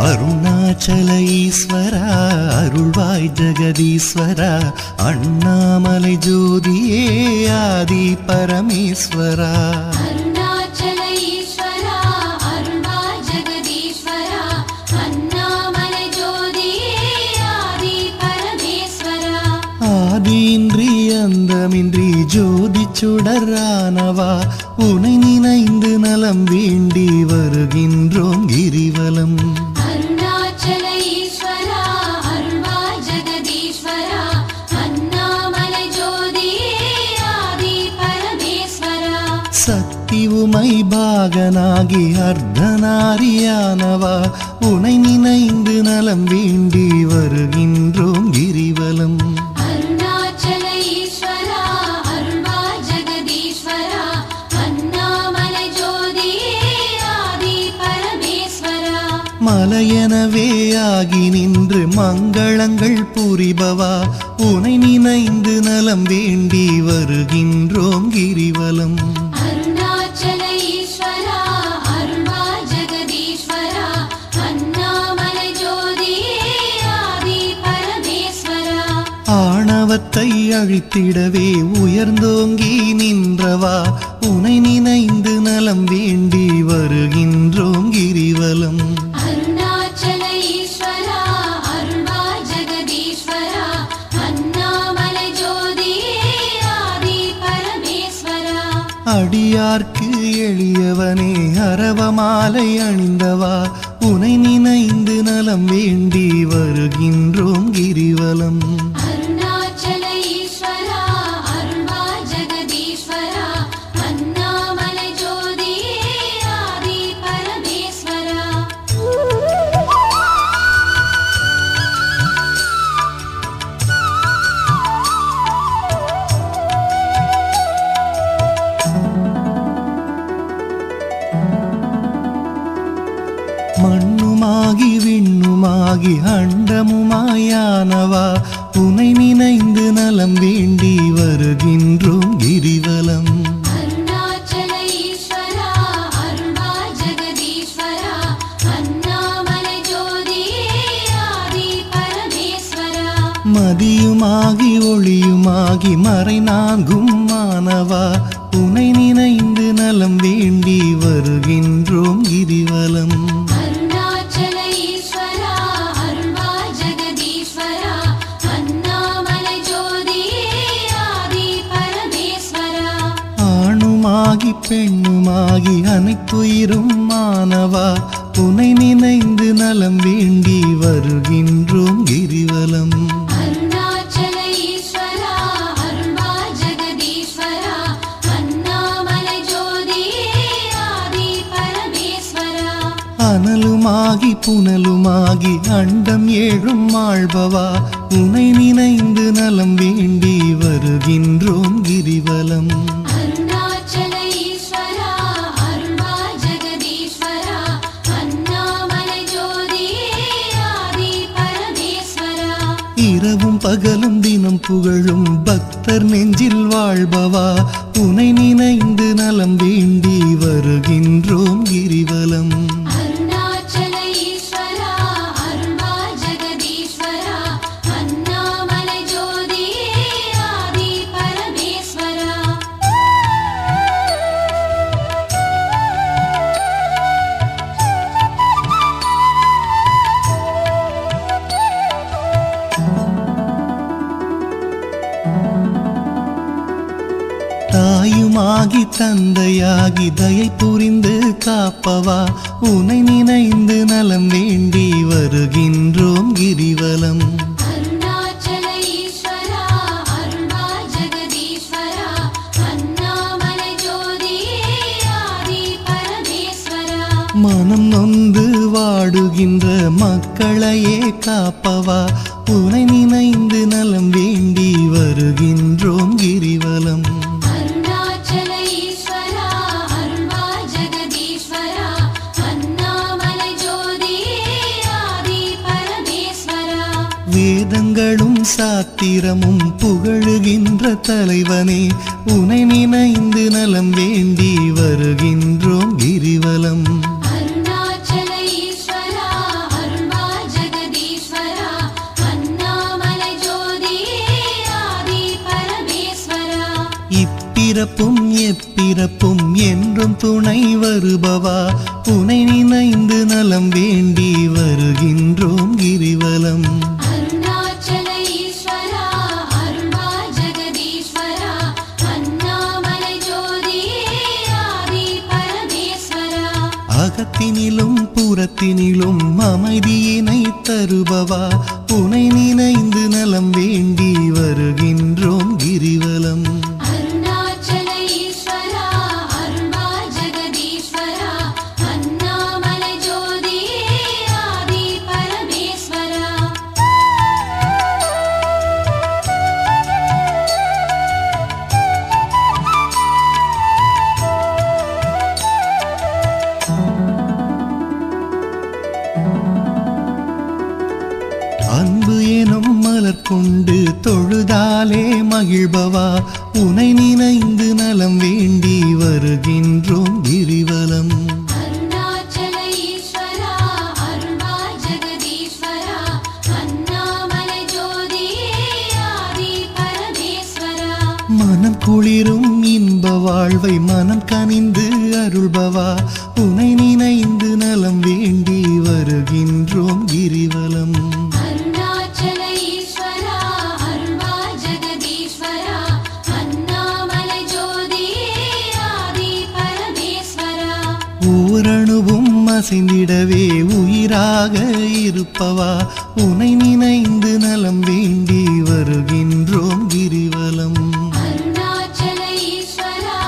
அருணாச்சல ஈஸ்வரா அருள்வாய் ஜெகதீஸ்வரா அண்ணாமலை ஜோதியே ஆதி பரமேஸ்வரா அருணாச்சல ஈஸ்வரா அருள்வாய் ஜெகதீஸ்வரா அண்ணாமலை ஜோதியே ஆதி பரமேஸ்வரா ஆதியின்றி அந்தமின்றி ஜோதி சுடரானவா உனை நினைந்து நலம் வேண்டி வருகின்றோம் கிரிவலம் அருணாச்சல ஈஸ்வரா அருள்வாய் ஜெகதீஸ்வரா அண்ணாமலை ஜோதியே ஆதி பரமேஸ்வரா சக்தி உமை பாகனாகி அர்த்தநாரியானவா உனை நினைந்து நலம் வேண்டி வருகின்றோம் கிரிவலம் அருணாச்சல ஈஸ்வரா அருள்வாய் ஜெகதீஸ்வரா அண்ணாமலை ஜோதியே ஆதி பரமேஸ்வரா மலையெனவே ஆகி நின்று மங்களங்கள் புரிபவா உனை நினைந்து நலம் வேண்டி வருகின்றோம் கிரிவலம் அருணாச்சல ஈஸ்வரா அருள்வாய் ஜெகதீஸ்வரா அண்ணாமலை ஜோதியே ஆதி பரமேஸ்வரா ஆணவத்தை அழித்திடவே உயர்ந்தோங்கி நின்றவா உனை நினைந்து நலம் வேண்டி வருகின்றோம் கிரிவலம் அருணாச்சல ஈஸ்வரா அருள்வாய் ஜெகதீஸ்வரா அண்ணாமலை ஜோதியே ஆதி பரமேஸ்வரா அடியார்க்கு எளியவனே அரவமாலை அணிந்தவா உனை நினைந்து நலம் வேண்டி வருகின்றோம் கிரிவலம் அருணாச்சல ஈஸ்வரா அருள்வாய் ஜெகதீஸ்வரா அண்ணாமலை ஜோதியே ஆதி பரமேஸ்வரா மண்ணுமாகி விண்ணுமாகி அண்டமுமாயானவா உனை நினைந்து நலம் வேண்டி வருகின்றோம் கிரிவலம் அருணாச்சல ஈஸ்வரா அருள்வாய் ஜெகதீஸ்வரா அண்ணாமலை ஜோதியே ஆதி பரமேஸ்வரா மதியுமாகி ஒளியுமாகி மறைநான்கும் மானவா உனை நினைந்து நலம் வேண்டி வருகின்றோம் கிரிவலம் அருணாச்சல ஈஸ்வரா அருள்வாய் ஜெகதீஸ்வரா அண்ணாமலை ஜோதியே ஆதி பரமேஸ்வரா ஆணுமாகி பெண்ணுமாகி அனைத்துயிரும் மானவா உனை நினைந்து நலம் வேண்டி வருகின்றோம் கிரிவலம் அருணாச்சல ஈஸ்வரா அருள்வாய் ஜெகதீஸ்வரா அண்ணாமலை ஜோதியே ஆதி பரமேஸ்வரா அனலுமாகி புனலுமாகி அண்டம் ஏழும் ஆள்பவா உனை நினைந்து நலம் வேண்டி வருகின்றோம் கிரிவலம் அருணாச்சல ஈஸ்வரா அருள்வாய் ஜெகதீஸ்வரா அண்ணாமலை ஜோதியே ஆதி பரமேஸ்வரா இரவும் பகலும் தினம் புகழும் பக்தர் நெஞ்சில் வாழ்பவா உனை நினைந்து நலம் வேண்டி வருகின்றோம் கிரிவலம் அருணாச்சல ஈஸ்வரா அருள்வாய் ஜெகதீஸ்வரா அண்ணாமலை ஜோதியே ஆதி பரமேஸ்வரா தாயுமாகி தந்தையாகி தயை புரிந்து காப்பவா உனை நினைந்து நலம் வேண்டி வருகின்றோம் கிரிவலம் அருணாச்சல ஈஸ்வரா அருள்வாய் ஜெகதீஸ்வரா அண்ணாமலை ஜோதியே ஆதி பரமேஸ்வரா மனம் நொந்து வாடுகின்ற மக்களையே காப்பவா உனை நினைந்து நலம் வேண்டி வருகின்றோம் கிரிவலம் அருணாச்சல ஈஸ்வரா அருள்வாய் ஜெகதீஸ்வரா அண்ணாமலை ஜோதியே ஆதி பரமேஸ்வரா வேதங்களும் சாத்திரமும் புகழுகின்ற தலைவனே உனை நினைந்து நலம் வேண்டி வருகின்றோம் கிரிவலம் அருணாச்சல ஈஸ்வரா அருள்வாய் இப்பிறப்பும் எப்பிறப்பும் என்றும் துணை வருபவா உனை நினைந்து நலம் வேண்டி வருகின்றோம் கிரிவலம். அருணாச்சல ஈஸ்வரா அருள்வா ஜெகதீஸ்வரா அண்ணாமலை ஜோதியே ஆதி பரமேஸ்வரா. அகத்தினிலும் புறத்தினிலும் அமைதியினை தருபவா உனை நினைந்து நலம் வேண்டி வருகின்றோம் கிரிவலம். அருணாச்சல ஈஸ்வரா அருள்வா ஜெகதீஸ்வரா அண்ணாமலை ஜோதியே ஆதி பரமேஸ்வரா. அன்பு எனும் மலர் கொண்டு தொழுதாலே மகிழ்பவா உனை நினைந்து நலம் வேண்டி வருகின்றோம் கிரிவலம். அருணாச்சல ஈஸ்வரா அருள்வா ஜெகதீஸ்வரா அண்ணாமலை ஜோதியே ஆதி பரமேஸ்வரா. மனம் குளிரும் இன்ப வாழ்வை மனம் கனிந்து அருள்பவா உனை நினைந்து நலம் வேண்டி வருகின்றோம் கிரிவலம். அருணாச்சல ஈஸ்வரா அருள்வா ஜெகதீஸ்வரா அண்ணாமலை ஜோதியே ஆதி பரமேஸ்வரா. ஓரணுவும் அசைந்திடவே உயிராக இருப்பவா உனை நினைந்து நலம் வேண்டி வருகின்றோம் கிரிவலம். அருணாச்சல ஈஸ்வரா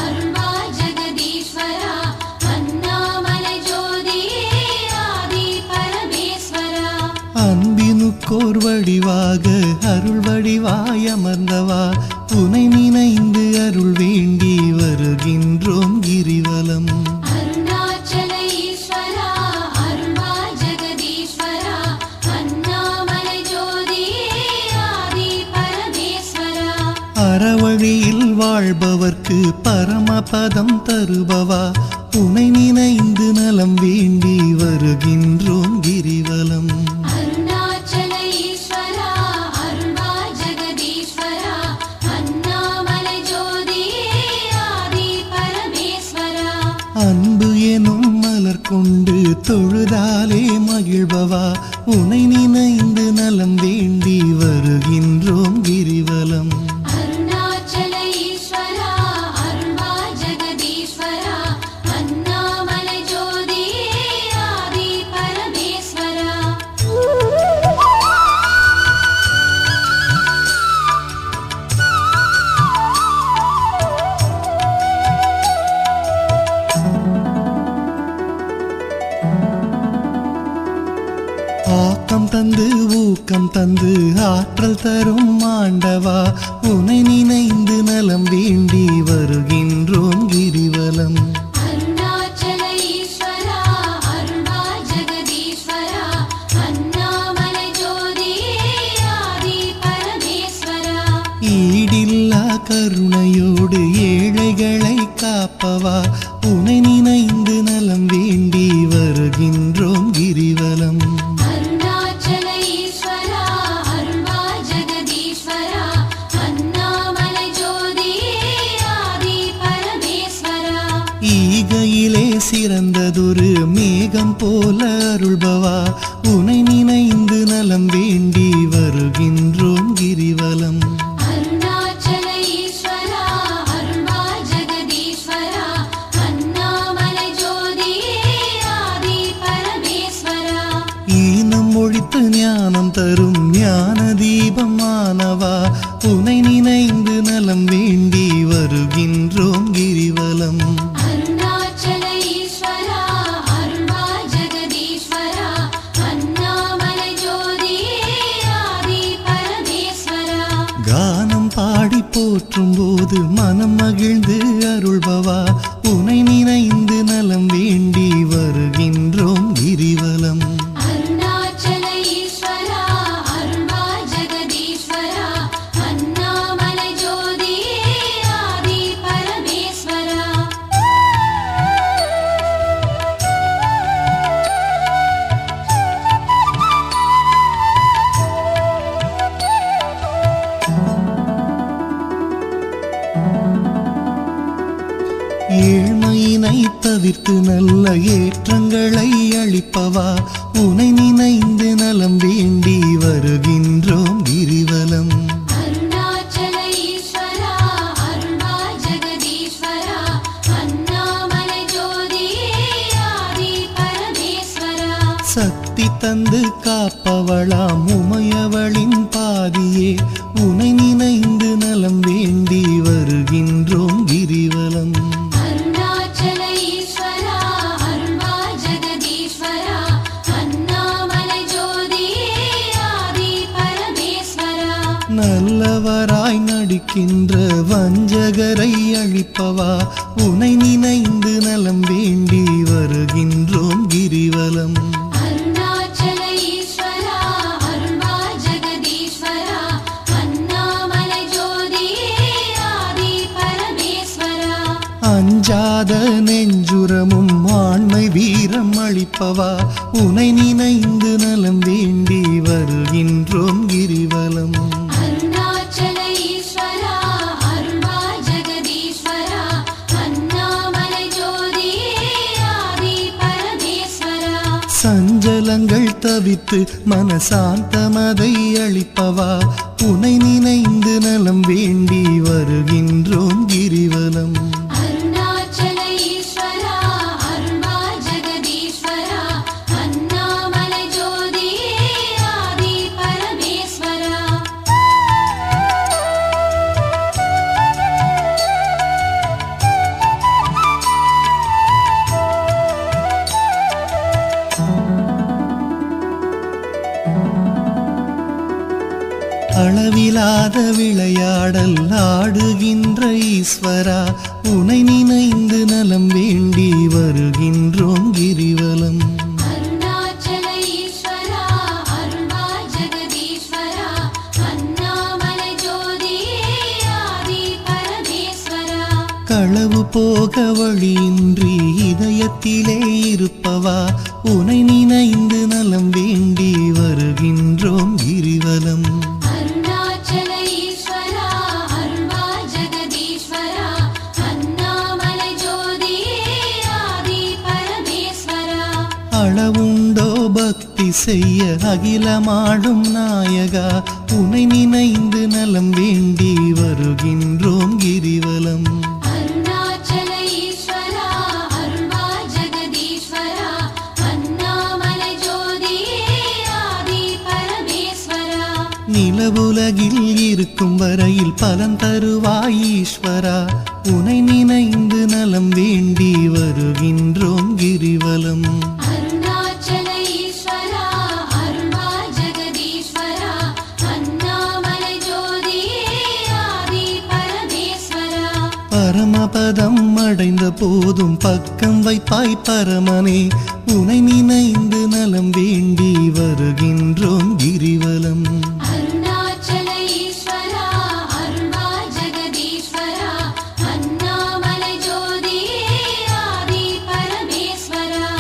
அருள்வா ஜெகதீஸ்வரா அண்ணாமலை ஜோதியே ஆதி பரமேஸ்வரா. அன்பினுக்கோர் வடிவாக அருள் வடிவாய் அமர்ந்தவா உனை நினைந்து அருள் வேண்டி வருகின்றோம் கிரிவலம். அருணாச்சல ஈஸ்வரா அருள்வா ஜெகதீஸ்வரா அண்ணாமலை ஜோதியே ஆதி பரமேஸ்வரா. அறவழியில் வாழ்பவர்க்கு பரமபதம் தருபவா உனை நினைந்து நலம் வேண்டி வருகின்றோம் கிரிவலம். அருணாச்சல ஈஸ்வரா அருள்வா ஜெகதீஸ்வரா அண்ணாமலை ஜோதியே ஆதி பரமேஸ்வரா. அன்பு எனும் மலர் கொண்டு தொழுதாலே மகிழ்பவா உனை நினைந்து நலம் வேண்டி வருகின்றோம் கிரிவலம். அருணாச்சல ஈஸ்வரா அருள்வா ஜெகதீஸ்வரா அண்ணாமலை ஜோதியே ஆதி பரமேஸ்வரா. ஆக்கம் தந்து ஊக்கம் தந்து ஆற்றல் தரும் ஆண்டவா உனை நினைந்து நலம் வேண்டி வருகின்றோம் கிரிவலம். அருணாச்சல ஈஸ்வரா அருள்வா ஜெகதீஸ்வரா அண்ணாமலை ஜோதியே ஆதி பரமேஸ்வரா. ஈடில்லா கருணையோடு ஏழைகளை காப்பவா உனை நினைந்து நலம் வேண்டி வருகின்றோம் கிரிவலம். அருணாச்சல ஈஸ்வரா அருள்வா ஜெகதீஸ்வரா அண்ணாமலை ஜோதியே ஆதி பரமேஸ்வரா. ஈகையிலே சிறந்ததொரு மேகம் போல அருள்பவா உனை நினைந்து நலம் வேண்டி வருகின்றோம் கிரிவலம். அருணாச்சல ஈஸ்வரா அருள்வா ஜெகதீஸ்வரா அண்ணாமலை ஜோதியே ஆதி பரமேஸ்வரா. ஈனம் ஒழித்து ஞானம் தரும் ஞான தீபமானவா உனை நினைந்து நலம் வேண்டி வருகின்றோம் கிரிவலம். அருணாச்சல ஈஸ்வரா அருள்வா ஜெகதீஸ்வரா அண்ணாமலை ஜோதியே ஆதி பரமேஸ்வரா. கானம் பாடி போற்றும் போது மனம் மகிழ்ந்து அருள்பவா உனை நினைந்து நலம் வேண்டி வருகின்றோம் கிரிவலம். அருணாச்சல ஈஸ்வரா அருள்வா ஜெகதீஸ்வரா அண்ணாமலை ஜோதியே ஆதி பரமேஸ்வரா. தவிர்த்து நல்ல ஏற்றங்களை அளிப்பவா உனை நினைந்து நலம் வேண்டி வருகின்றோம் கிரிவலம். அருணாச்சல ஈஸ்வரா அருள்வா ஜெகதீஸ்வரா அண்ணாமலை ஜோதியே ஆதி பரமேஸ்வரா. சக்தி தந்து காப்பவளாம் உமையவளின் பாதியே உனை நினைந்து நலம் வேண்டி வருகின்றோம் கிரிவலம். அருணாச்சல ஈஸ்வரா அருள்வா ஜெகதீஸ்வரா அண்ணாமலை ஜோதியே ஆதி பரமேஸ்வரா. நல்லவராய் நடிக்கின்ற வஞ்சகரை அழிப்பவா உனை நினைந்து நலம் வேண்டி வருகின்றோம் கிரிவலம். அருணாச்சல ஈஸ்வரா அருள்வா ஜெகதீஸ்வரா அண்ணாமலை ஜோதியே ஆதி பரமேஸ்வரா. அஞ்சாத நெஞ்சுரமும் ஆண்மை வீரம் அளிப்பவா உனை நினைந்து நலம் வேண்டி வருகின்றோம் கிரிவலம். அருணாச்சல ஈஸ்வரா அருள்வா ஜெகதீஸ்வரா அண்ணாமலை ஜோதியே ஆதி பரமேஸ்வரா. சஞ்சலங்கள் தவித்து மனசாந்தமதை அளிப்பவா உனை நினைந்து நலம் வேண்டி வருகின்றோம் கிரிவலம். அருணாச்சல ஈஸ்வரா அருள்வா ஜெகதீஸ்வரா அண்ணாமலை ஜோதியே ஆதி பரமேஸ்வரா. அளவிலாத விளையாடல் ஆடுகின்ற ஈஸ்வரா உனை நினைந்து நலம் வேண்டி வருகின்றோம் கிரிவலம். அருணாச்சல ஈஸ்வரா அருள்வா ஜெகதீஸ்வரா அண்ணாமலை ஜோதியே ஆதி பரமேஸ்வரா. களவு போக வழியின்றி இதயத்திலே இருப்பவா உனை நினைந்து நலம் வேண்டி வருகின்றோம் கிரிவலம். அருணாச்சல ஈஸ்வரா அருள்வா ஜெகதீஸ்வரா அண்ணாமலை ஜோதியே ஆதி பரமேஸ்வரா. அளவுண்டோ பக்தி செய்ய அகிலமாடும் நாயகா உனை நினைந்து நலம் வேண்டி வருகின்றோம் கிரிவலம். அருணாச்சல ஈஸ்வரா அருள்வா ஜெகதீஸ்வரா அண்ணாமலை ஜோதியே ஆதி பரமேஸ்வரா. நிலவுலகில் இருக்கும் வரையில் பலன் தருவாய் ஈஸ்வரா உனை நினைந்து நலம் வேண்டி வருகின்றோம் கிரிவலம். அருணாச்சல ஈஸ்வரா அருள்வா ஜெகதீஸ்வரா அண்ணாமலை ஜோதியே ஆதி பரமேஸ்வரா. பரமபதம் அடைந்த போதும் பக்கம் வைப்பாய் பரமனே உனை நினைந்து நலம் வேண்டி வருகின்றோம் கிரிவலம். அருணாச்சல ஈஸ்வரா அருள்வா ஜெகதீஸ்வரா அண்ணாமலை ஜோதியே ஆதி பரமேஸ்வரா.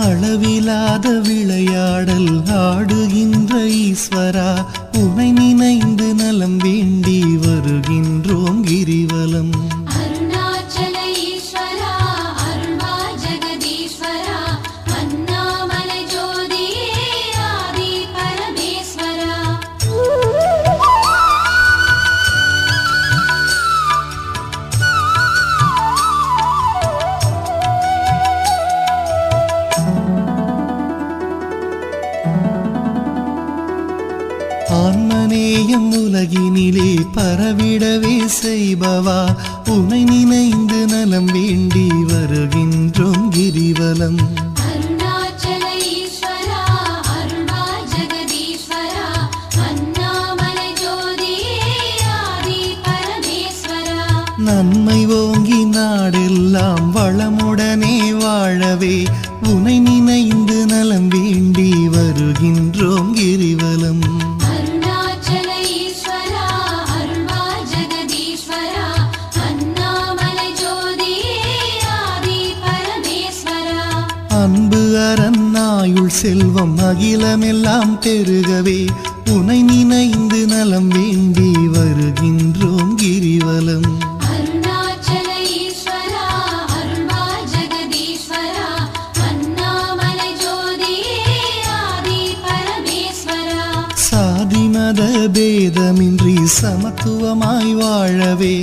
அளவிலாத விளையாடல் ஆடுகின்ற ஈஸ்வரா உனை நினைந்து நலம் வேண்டி வருகின்றோம் கிரிவலம். அருணாச்சல ஈஸ்வரா அருள்வா ஜெகதீஸ்வரா அண்ணாமலை ஜோதியே ஆதி பரமேஸ்வரா. ஆன்மநேயம் உலகினிலே பரவிடவே செய்பவா உனை நினைந்து நலம் வேண்டி வருகின்றோம் கிரிவலம். அருணாச்சல ஈஸ்வரா அருள்வா ஜெகதீஸ்வரா அண்ணாமலை ஜோதியே ஆதி பரமேஸ்வரா. நன்மை ஓங்கி நாடெல்லாம் வளமுடனே வாழவே உனை நினைந்து நலம் வேண்டி வருகின்றோம் கிரிவலம். அருணாச்சல ஈஸ்வரா அருள்வா ஜெகதீஸ்வரா அண்ணாமலை ஜோதியே ஆதி பரமேஸ்வரா. அன்பு அரணாயுள் செல்வம் அகிலமெல்லாம் பெருகவே உனை நினைந்து நலம் வேண்டி வருகின்றோம் கிரிவலம். அருணாச்சல ஈஸ்வரா அருள்வா ஜெகதீஸ்வரா பேதமின்றி சமத்துவமாய் வாழவே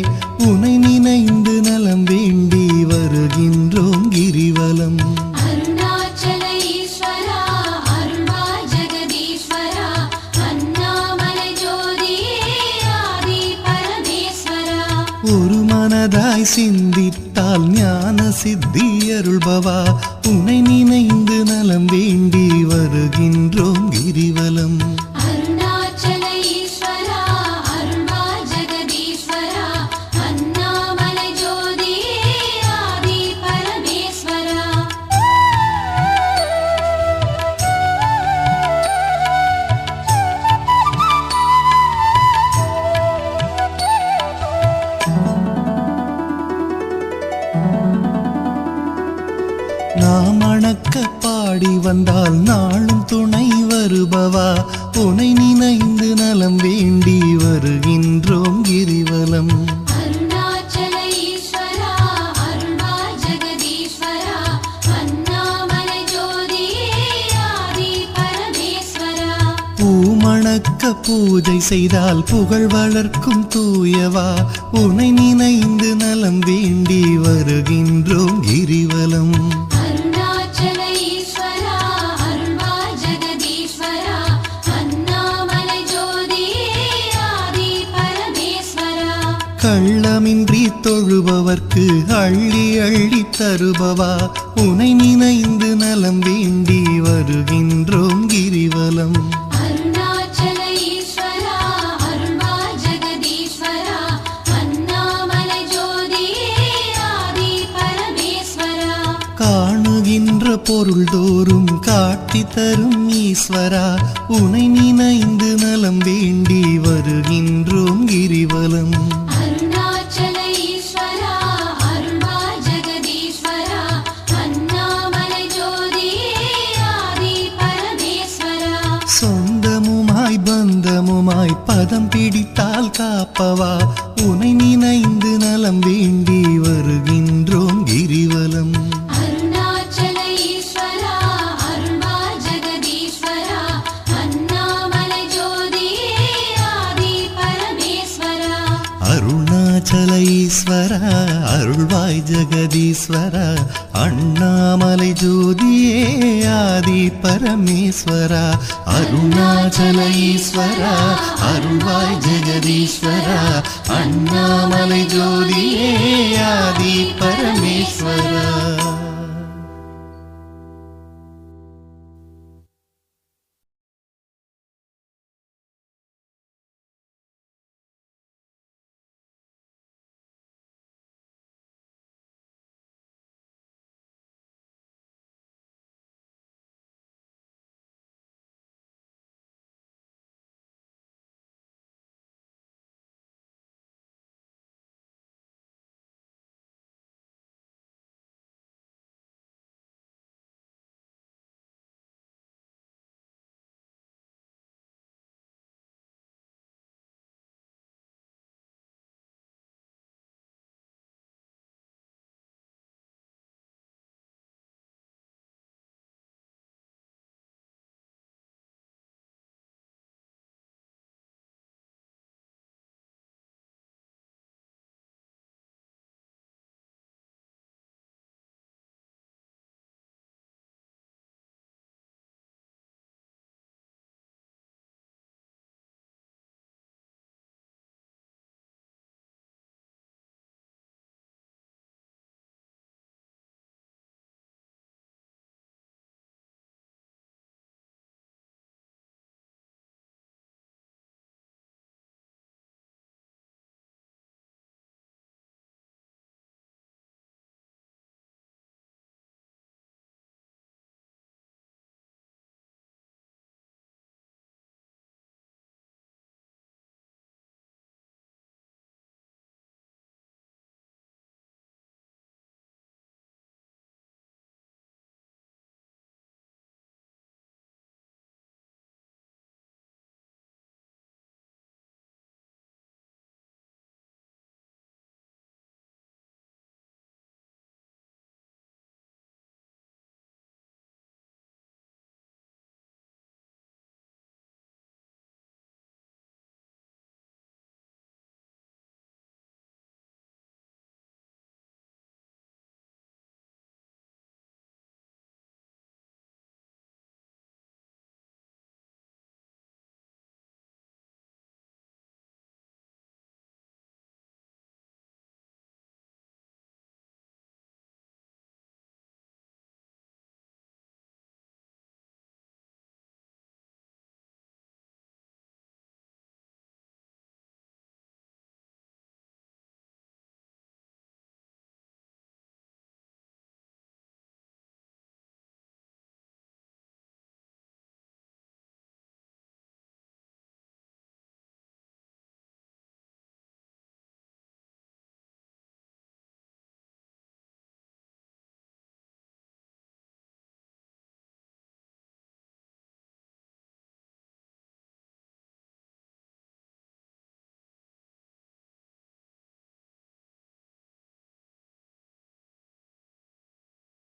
உனை நினைந்து நலம் வேண்டி வருகின்றோம் கிரிவலம். அருணாச்சல ஈஸ்வரா அருள்வாய் ஜெகதீஸ்வரா அண்ணாமலை ஜோதியே ஆதி பரமேஸ்வரா. ஒரு மனதாய் சிந்தித்தால் ஞான சித்தி அருள்பவா உனை நினைந்து நலம் வேண்டி வருகின்றோம் கிரிவலம். அருணாச்சல ஈஸ்வரா அருள்வாய் ஜெகதீஸ்வரா அண்ணாமலை ஜோதியே ஆதி பரமேஸ்வரா. நாம் அணக்க பாடி வந்தால் நாளும் துணை வருபவா உனை நினைந்து நலம் வேண்டி வருகின்றோம் கிரிவலம். அருணாச்சல ஈஸ்வரா அருள்வாய் ஜெகதீஸ்வரா அண்ணாமலை ஜோதியே ஆதி பரமேஸ்வரா. பூமணக்க பூஜை செய்தால் புகழ் வளர்க்கும் தூயவா உனை நினைந்து நலம் வேண்டி வருகின்றோம் கிரிவலம். அருணாச்சல ஈஸ்வரா அருள்வாய் ஜெகதீஸ்வரா அண்ணாமலை ஜோதியே ஆதி பரமேஸ்வரா. கள்ளமின்றி தொழுபவர்க்கு அள்ளி அள்ளி தருபவா உனை நினைந்து நலம் வேண்டி வருகின்றோம் கிரிவலம். அருணாச்சல ஈஸ்வரா அருள்வாய் ஜெகதீஸ்வரா அண்ணாமலை ஜோதியே ஆதி பரமேஸ்வரா. காணுகின்ற பொருள் தோறும் காட்டி தரும் ஈஸ்வரா உனை நினைந்து நலம் வேண்டி வருகின்றோம் கிரிவலம். அருணாச்சல ஈஸ்வரா அருள்வாய் ஜெகதீஸ்வரா அண்ணாமலை ஜோதியே ஆதி பரமேஸ்வரா. சொந்தமுமாய் பந்தமுமாய் பதம் பிடித்தால் காப்பவா உனை நினைந்து நலம் வேண்டி வருகின்றோம் கிரிவலம். அருணாச்சல ஈஸ்வரா அருள்வாய் ஜெகதீஸ்வரா அண்ணாமலை ஜோதியே ஆதி பரமேஸ்வரா. அருணாச்சல ஈஸ்வரா அருள்வாய் ஜெகதீஸ்வரா அண்ணாமலை ஜோதியே ஆதி பரமேஸ்வரா. அருணாச்சல ஈஸ்வரா அருள்வாய் ஜெகதீஸ்வரா அண்ணாமலை ஜோதியே ஆதி பரமேஸ்வரா.